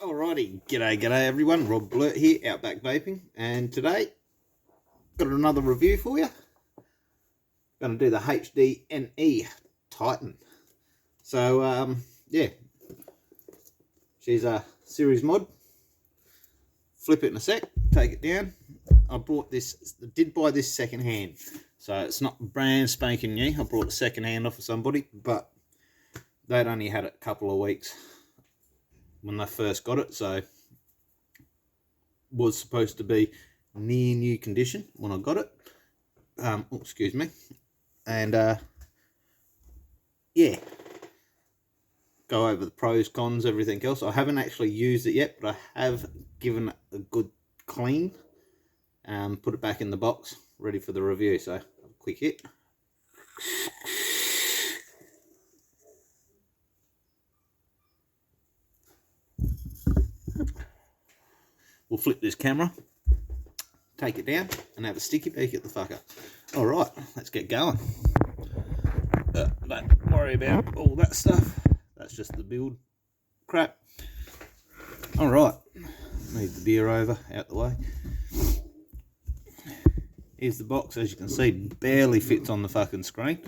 Alrighty, g'day everyone, Rob Blurt here, Outback-Vaping, and today got another review for you. Going to do the HDNE Titan. So, yeah, she's a series mod. Flip it in a sec, take it down. I did buy this second hand, so it's not brand spanking new. I brought it second hand off of somebody, but they'd only had it a couple of weeks when they first got it, so was supposed to be near new condition when I got it. Excuse me. And yeah, go over the pros, cons, everything else. I haven't actually used it yet, but I have given it a good clean. Put it back in the box, ready for the review. So, quick hit. We'll flip this camera, take it down, and have a sticky peek at the fucker. Alright, let's get going. Don't worry about all that stuff. That's just the build crap. Alright, move the beer over, out the way. Here's the box. As you can see, barely fits on the fucking screen.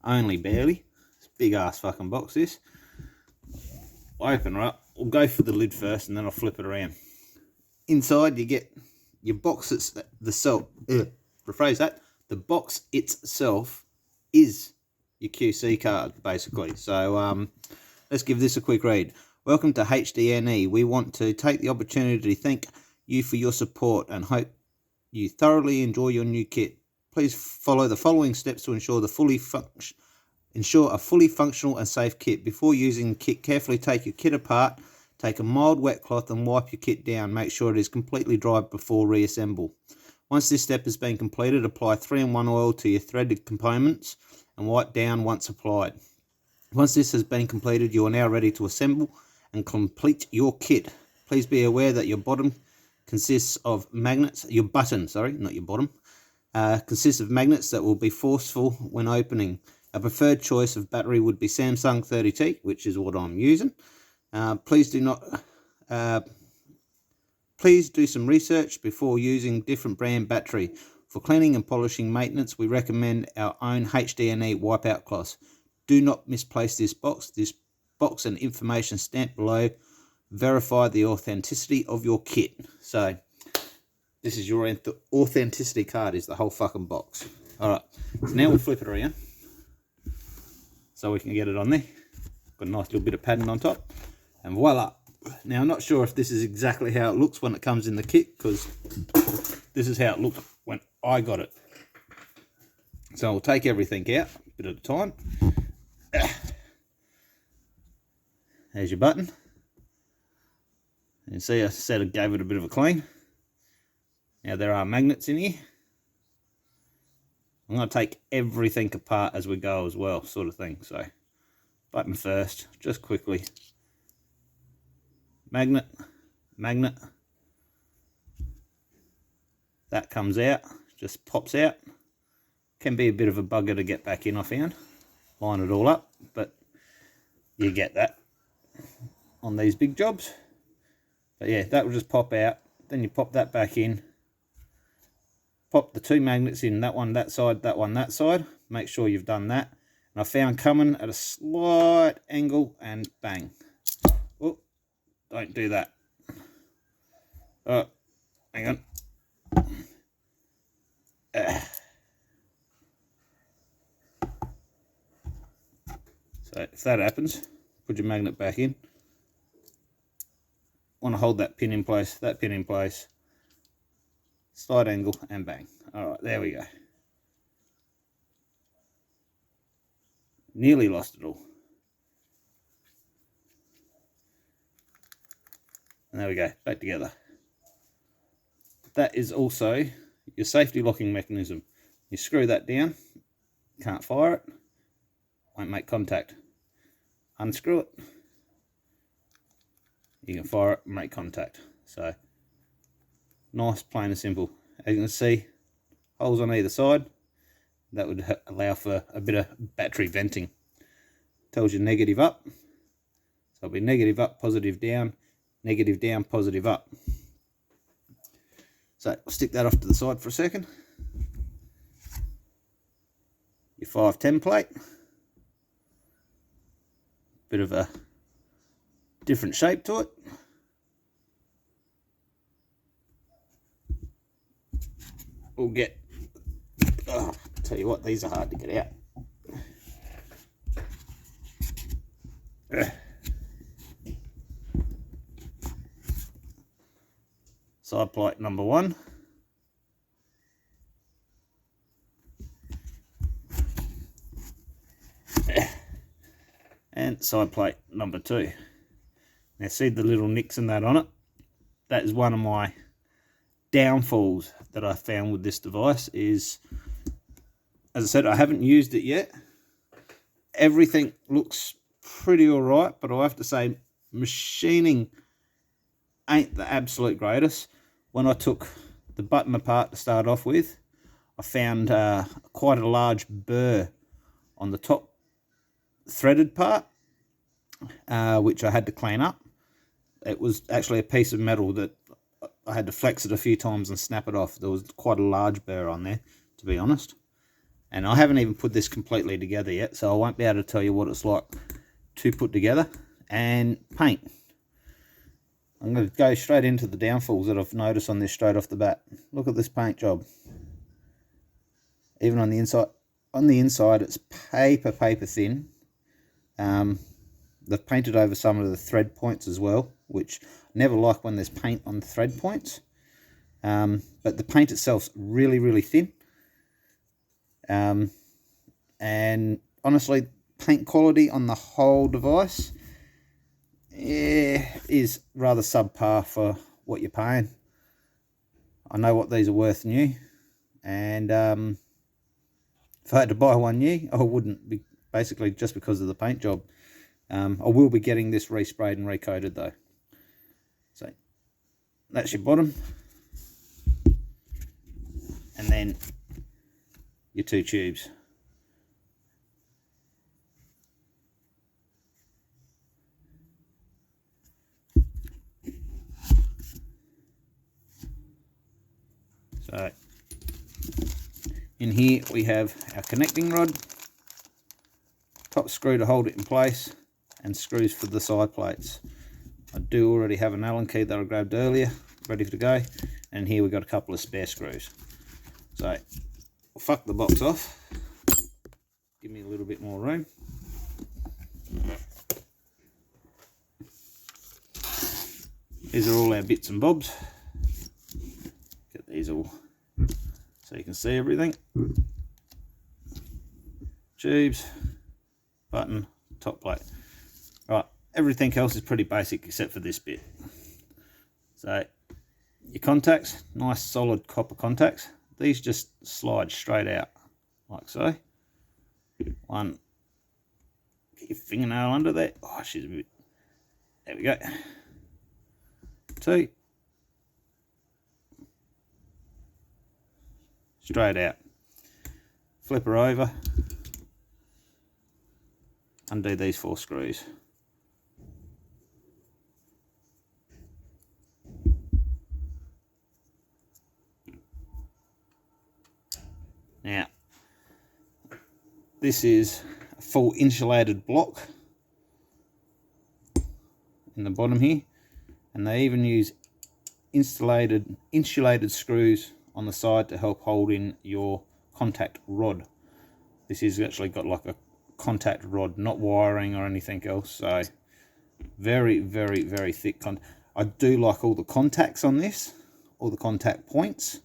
Only barely. It's a big ass fucking box, this. I open her up. We'll go for the lid first, and then I'll flip it around. Inside you get your box. Rephrase that. The box itself is your QC card, basically. So let's give this a quick read. Welcome to HDNE. We want to take the opportunity to thank you for your support and hope you thoroughly enjoy your new kit. Please follow the following steps to ensure a fully functional and safe kit. Before using the kit, carefully take your kit apart. Take a mild wet cloth and wipe your kit down. Make sure it is completely dry before reassemble. Once this step has been completed, apply 3-in-1 oil to your threaded components and wipe down once applied. Once this has been completed, you are now ready to assemble and complete your kit. Please be aware that your bottom consists of magnets. Your button, sorry, not your bottom, consists of magnets that will be forceful when opening. A preferred choice of battery would be Samsung 30T, which is what I'm using. Please do some research before using different brand battery. For cleaning and polishing maintenance, we recommend our own HDNE wipeout cloth. Do not misplace this box. This box and information stamp below verify the authenticity of your kit. So this is your authenticity card, is the whole fucking box. Alright, so now we'll flip it around so we can get it on there. Got a nice little bit of padding on top. And voila. Now, I'm not sure if this is exactly how it looks when it comes in the kit, because this is how it looked when I got it. So I'll take everything out, a bit at a time. There's your button. You see I said I gave it a bit of a clean. Now, there are magnets in here. I'm going to take everything apart as we go as well, sort of thing. So, button first, just quickly. Magnet, that comes out, just pops out. Can be a bit of a bugger to get back in, I found. Line it all up, but you get that on these big jobs. But yeah, that will just pop out. Then you pop that back in. Pop the two magnets in, that one that side, that one that side. Make sure you've done that. And I found coming at a slight angle, and bang. Oh, don't do that. Oh, hang on. So if that happens, put your magnet back in. Want to hold that pin in place, slight angle, and bang. Alright, there we go. Nearly lost it all. And there we go, back together. That is also your safety locking mechanism. You screw that down, can't fire it, won't make contact. Unscrew it, you can fire it and make contact. So, nice, plain and simple. As you can see, holes on either side. That would allow for a bit of battery venting. Tells you negative up. So it'll be negative up, positive down. negative down, positive up. So I'll stick that off to the side for a second. Your 510 plate, bit of a different shape to it. We'll get, oh, tell you what, these are hard to get out. Side plate number 1. And side plate number 2. Now see the little nicks and that on it? That is one of my downfalls that I found with this device is, as I said, I haven't used it yet. Everything looks pretty alright, but I have to say machining ain't the absolute greatest. When I took the button apart to start off with, I found quite a large burr on the top threaded part, which I had to clean up. It was actually a piece of metal that I had to flex it a few times and snap it off. There was quite a large burr on there, to be honest. And I haven't even put this completely together yet, so I won't be able to tell you what it's like to put together. And paint. I'm going to go straight into the downfalls that I've noticed on this straight off the bat. Look at this paint job. Even on the inside. On the inside, it's paper thin. They've painted over some of the thread points as well, which I never like when there's paint on the thread points. But the paint itself's really thin. And honestly, paint quality on the whole device is rather subpar for what you're paying. I know what these are worth new, and if I had to buy one new, I wouldn't be, basically just because of the paint job. I will be getting this resprayed and recoated though. So that's your bottom, and then your 2 tubes. So in here we have our connecting rod, top screw to hold it in place, and screws for the side plates. I do already have an Allen key that I grabbed earlier, ready to go, and here we got a couple of spare screws. So I'll fuck the box off, give me a little bit more room. These are all our bits and bobs. Get these all so you can see everything. Tubes, button, top plate. Right, everything else is pretty basic except for this bit. So your contacts, nice solid copper contacts. These just slide straight out like so. One, get your fingernail under there. Oh, she's a bit. There we go. 2, straight out. Flip her over. Undo these 4 screws. Now, this is a full insulated block in the bottom here, and they even use insulated screws on the side to help hold in your contact rod. This has actually got like a contact rod, not wiring or anything else, so very thick I do like all the contacts on this, all the contact points.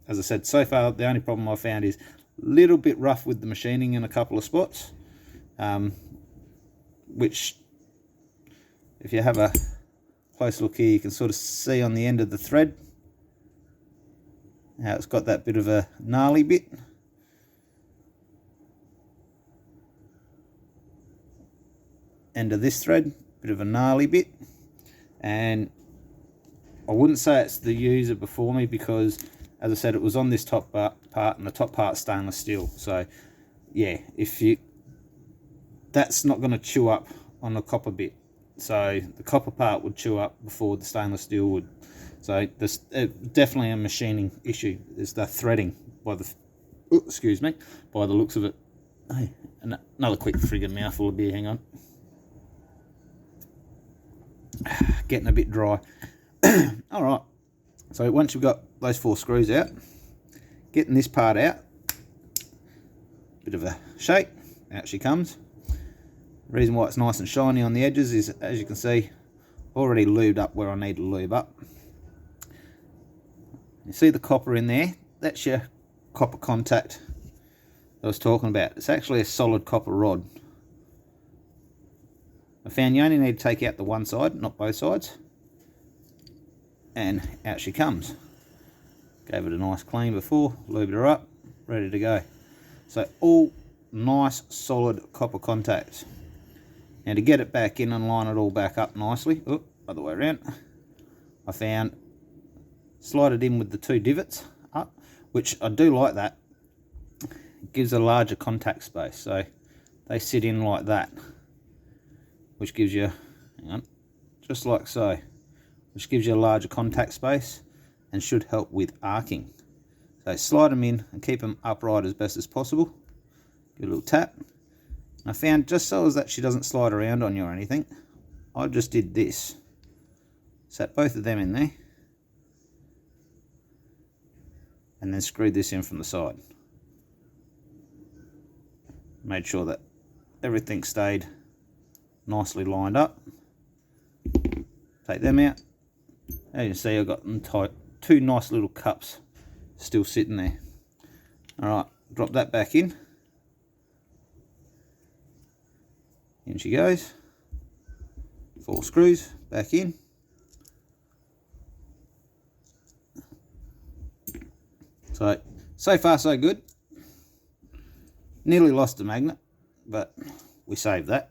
As I said, so far the only problem I found is a little bit rough with the machining in a couple of spots, which if you have a close look here, you can sort of see on the end of the thread how it's got that bit of a gnarly bit. End of this thread, bit of a gnarly bit, and I wouldn't say it's the user before me because, as I said, it was on this top part, and the top part's stainless steel. So yeah, that's not going to chew up on the copper bit. so the copper part would chew up before the stainless steel would. So this definitely a machining issue. Is the threading by the excuse me, by the looks of it. Hey, another quick friggin' mouthful of beer. Hang on, getting a bit dry. All right. So once you've got those 4 screws out, getting this part out, bit of a shake, out she comes. The reason why it's nice and shiny on the edges is, as you can see, already lubed up where I need to lube up. You see the copper in there? That's your copper contact I was talking about. It's actually a solid copper rod. I found you only need to take out the one side, not both sides. And out she comes. Gave it a nice clean before, lubed her up, ready to go. So all nice solid copper contacts. Now to get it back in and line it all back up nicely, other way around, I found slide it in with the 2 divots up, which I do like that. It gives a larger contact space, so they sit in like that, which gives you, hang on, just like so, which gives you a larger contact space and should help with arcing. So slide them in and keep them upright as best as possible. Give a little tap. And I found just so as that she doesn't slide around on you or anything, I just did this. Sat both of them in there. And then screwed this in from the side. Made sure that everything stayed nicely lined up. Take them out. As you can see, I've got them tight. 2 nice little cups still sitting there. Alright, drop that back in. In she goes. 4 screws back in. So far so good. Nearly lost the magnet, but we saved that.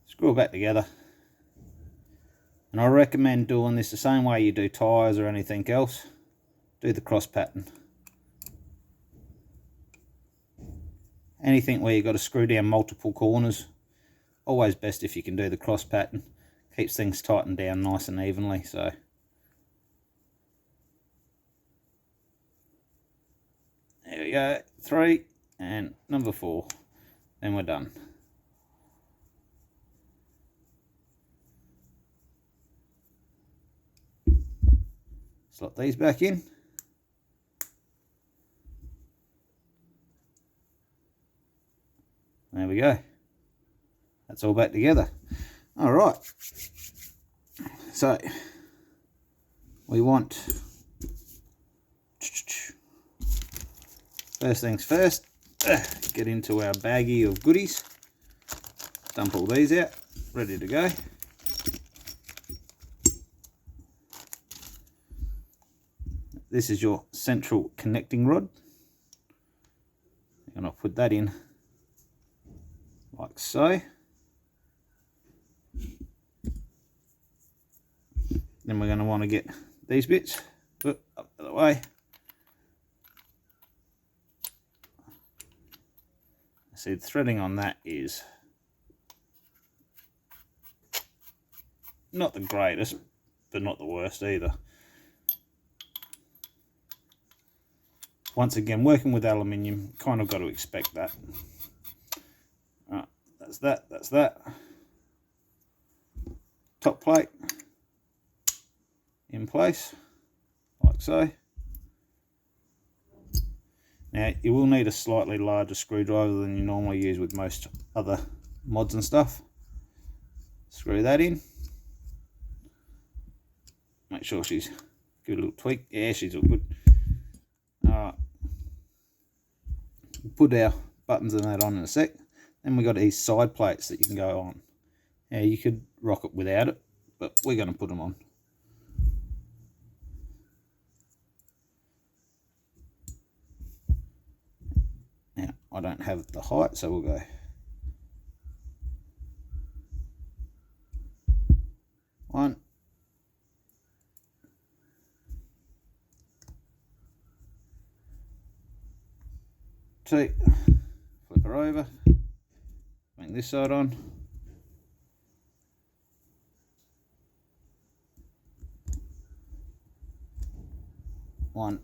Screw it back together. And I recommend doing this the same way you do tyres or anything else. Do the cross pattern. Anything where you've got to screw down multiple corners, always best if you can do the cross pattern. Keeps things tightened down nice and evenly. So there we go, 3 and number 4. Then we're done. Slot these back in. There we go. That's all back together. All right. So we want, first things first, get into our baggie of goodies. Dump all these out, ready to go. This is your central connecting rod. And I'll put that in like so. Then we're going to want to get these bits up the way. See, the threading on that is not the greatest, but not the worst either. Once again, working with aluminium, kind of got to expect that. Right, that's that, that's that. Top plate in place, like so. Now, you will need a slightly larger screwdriver than you normally use with most other mods and stuff. Screw that in. Make sure she's, give it a little tweak. Yeah, she's all good. Alright. Put our buttons and that on in a sec. Then we've got these side plates that you can go on. Now, you could rock it without it, but we're going to put them on. Now, I don't have the height, so we'll go 1, 2, flip her over, Crank this side on. One.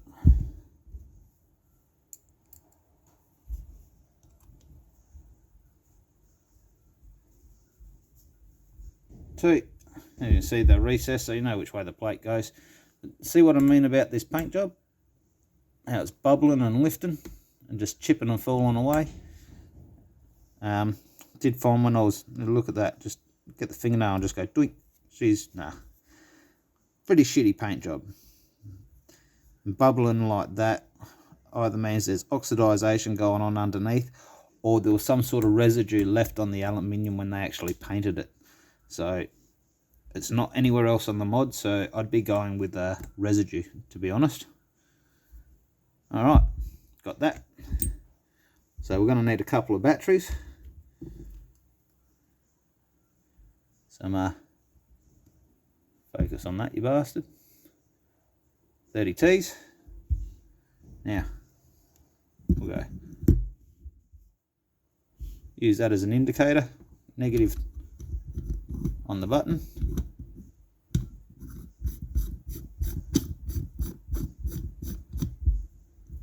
Two. And you can see the recess, so you know which way the plate goes. See what I mean about this paint job? How it's bubbling and lifting and just chipping and falling away. Did find when I was, look at that, just get the fingernail and just go doink. She's, nah. Pretty shitty paint job. And bubbling like that either means there's oxidization going on underneath, or there was some sort of residue left on the aluminium when they actually painted it. So it's not anywhere else on the mod, so I'd be going with the residue, to be honest. Alright, got that. So we're going to need a couple of batteries. Some focus on that, you bastard. 30 Ts. Now we'll go use that as an indicator. Negative on the button.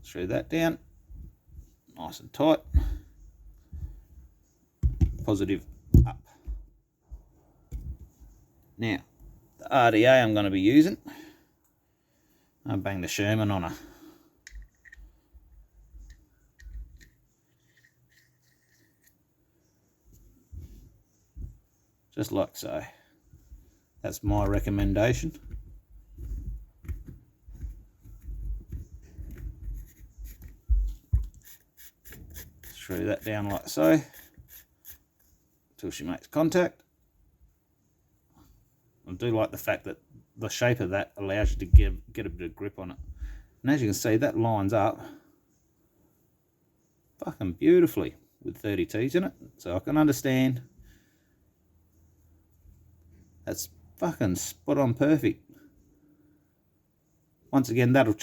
Screw that down nice and tight. Positive up. Now the RDA I'm going to be using, I'll bang the Sherman on her. Just like so. That's my recommendation. Screw that down like so until she makes contact. I do like the fact that the shape of that allows you to get a bit of grip on it. And as you can see, that lines up fucking beautifully with 30 Ts in it. So I can understand. That's fucking spot on perfect. Once again, that'll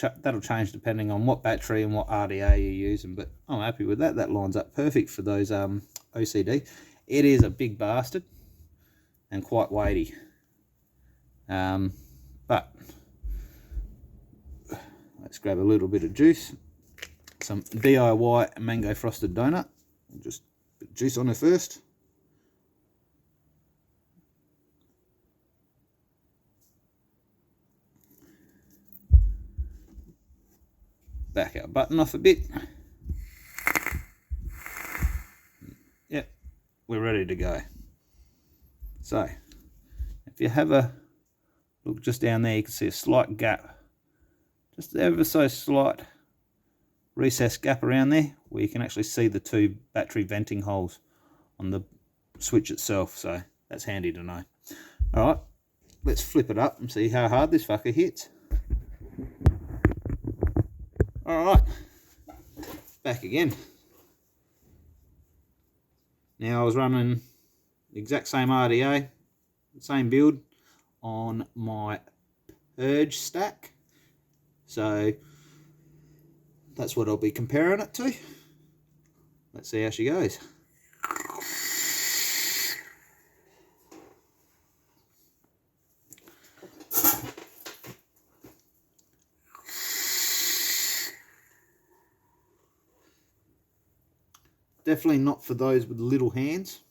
change depending on what battery and what RDA you're using, but I'm happy with that. That lines up perfect for those OCD. It is a big bastard and quite weighty. But let's grab a little bit of juice. Some DIY mango frosted donut. Just put juice on it first. Back our button off a bit. Yep, we're ready to go. So, if you have a look just down there, you can see a slight gap. Just ever so slight recessed gap around there where you can actually see the two battery venting holes on the switch itself. So, that's handy to know. Alright, let's flip it up and see how hard this fucker hits. Alright, back again. Now I was running the exact same RDA, same build on my purge stack. So that's what I'll be comparing it to. Let's see how she goes. Definitely not for those with little hands.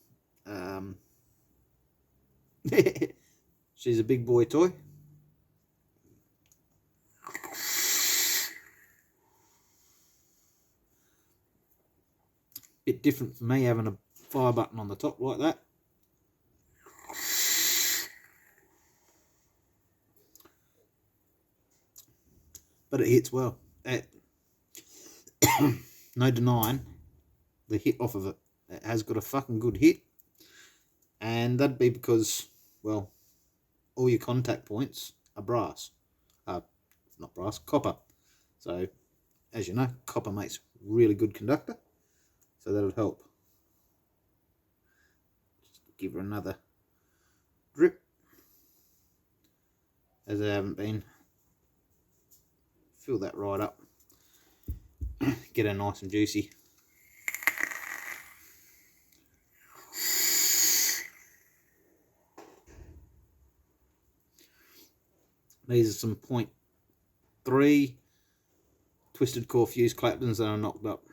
She's a big boy toy. Bit different for me having a fire button on the top like that. But it hits well. No denying the hit off of it. It has got a fucking good hit, and that'd be because, well, all your contact points are brass, not brass, copper. So as you know, copper makes really good conductor, so that'll help. Just give her another drip, as I haven't been. Fill that right up, get her nice and juicy. These are some 0.3 twisted core fuse Claptons that are knocked up.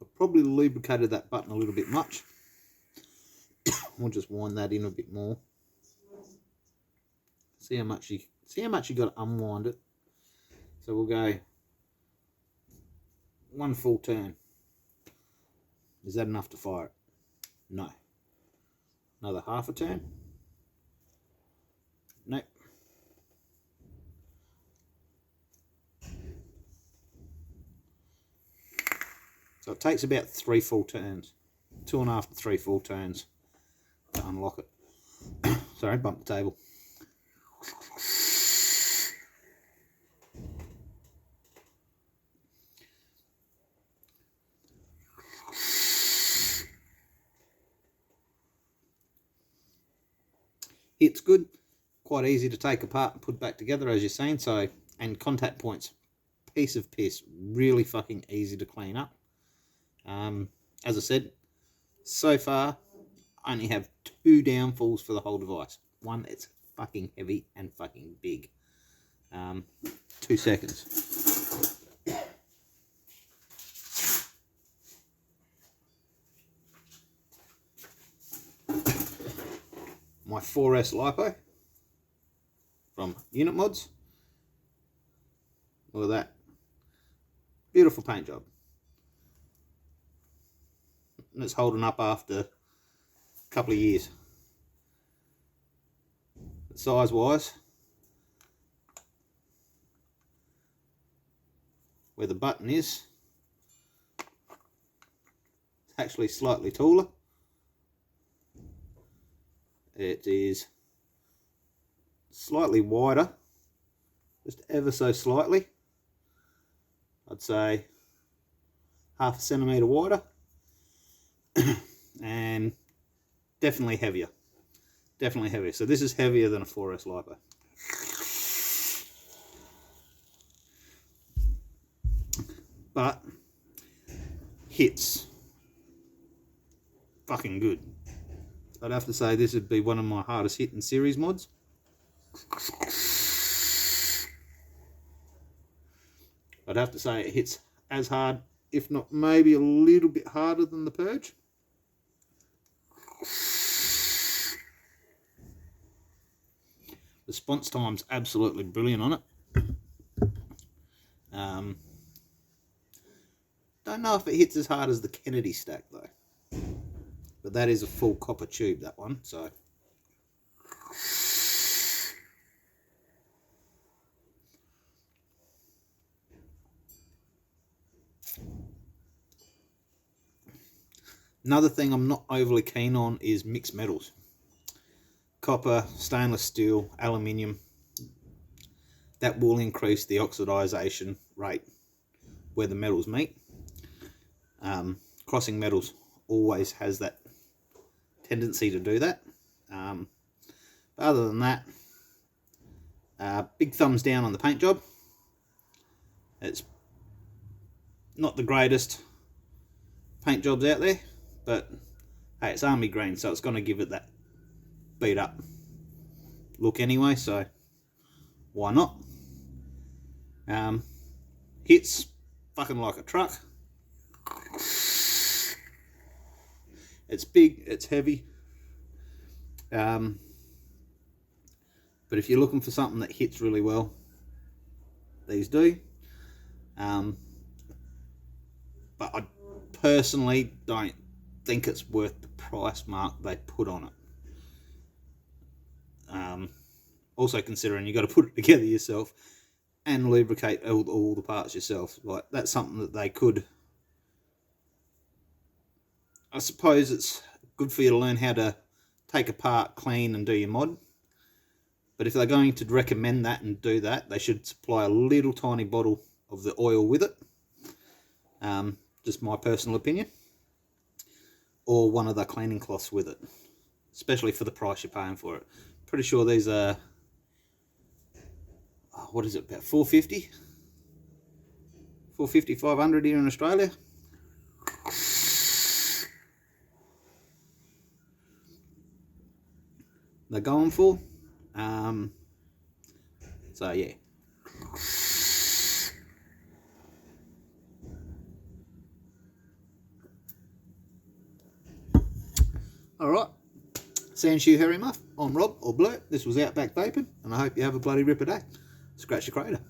I've probably lubricated that button a little bit much. We'll just wind that in a bit more. See how much you got to unwind it. So we'll go one full turn. Is that enough to fire it? No. Another half a turn? Nope. So it takes about 3 full turns. 2.5 to 3 full turns to unlock it. Sorry, bumped the table. It's good, quite easy to take apart and put back together, as you're saying. So, and contact points, piece of piss, really fucking easy to clean up. As I said, so far I only have 2 downfalls for the whole device. One that's fucking heavy and fucking big. 2 seconds. My 4S LiPo from Unit Mods. Look at that. Beautiful paint job. And it's holding up after a couple of years. Size wise, where the button is, it's actually slightly taller. It is slightly wider, just ever so slightly. I'd say 0.5 centimetre wider. And definitely heavier. Definitely heavier. So this is heavier than a 4S LiPo. But hits fucking good. I'd have to say this would be one of my hardest hitting series mods. I'd have to say it hits as hard, if not maybe a little bit harder than the Purge. Response time's absolutely brilliant on it. Don't know if it hits as hard as the Kennedy stack though. But that is a full copper tube, that one, so. Another thing I'm not overly keen on is mixed metals. Copper, stainless steel, aluminium. That will increase the oxidization rate where the metals meet. Crossing metals always has that tendency to do that. But other than that, big thumbs down on the paint job. It's not the greatest paint jobs out there, but hey, it's army green, so it's going to give it that beat up look anyway, so why not? Hits fucking like a truck. It's big, it's heavy, but if you're looking for something that hits really well, these do. But I personally don't think it's worth the price mark they put on it. Also considering you've got to put it together yourself and lubricate all the parts yourself. Like, that's something that they could, I suppose it's good for you to learn how to take apart, clean and do your mod. But if they're going to recommend that and do that, they should supply a little tiny bottle of the oil with it. Just my personal opinion. Or one of the cleaning cloths with it. Especially for the price you're paying for it. Pretty sure these are, what is it, about $450? $450, $500 here in Australia. they're going for. So yeah. Alright, sans you Harry Muff, I'm Rob, or Blurt. This was Outback Vaping, and I hope you have a bloody ripper day. Scratch your crater.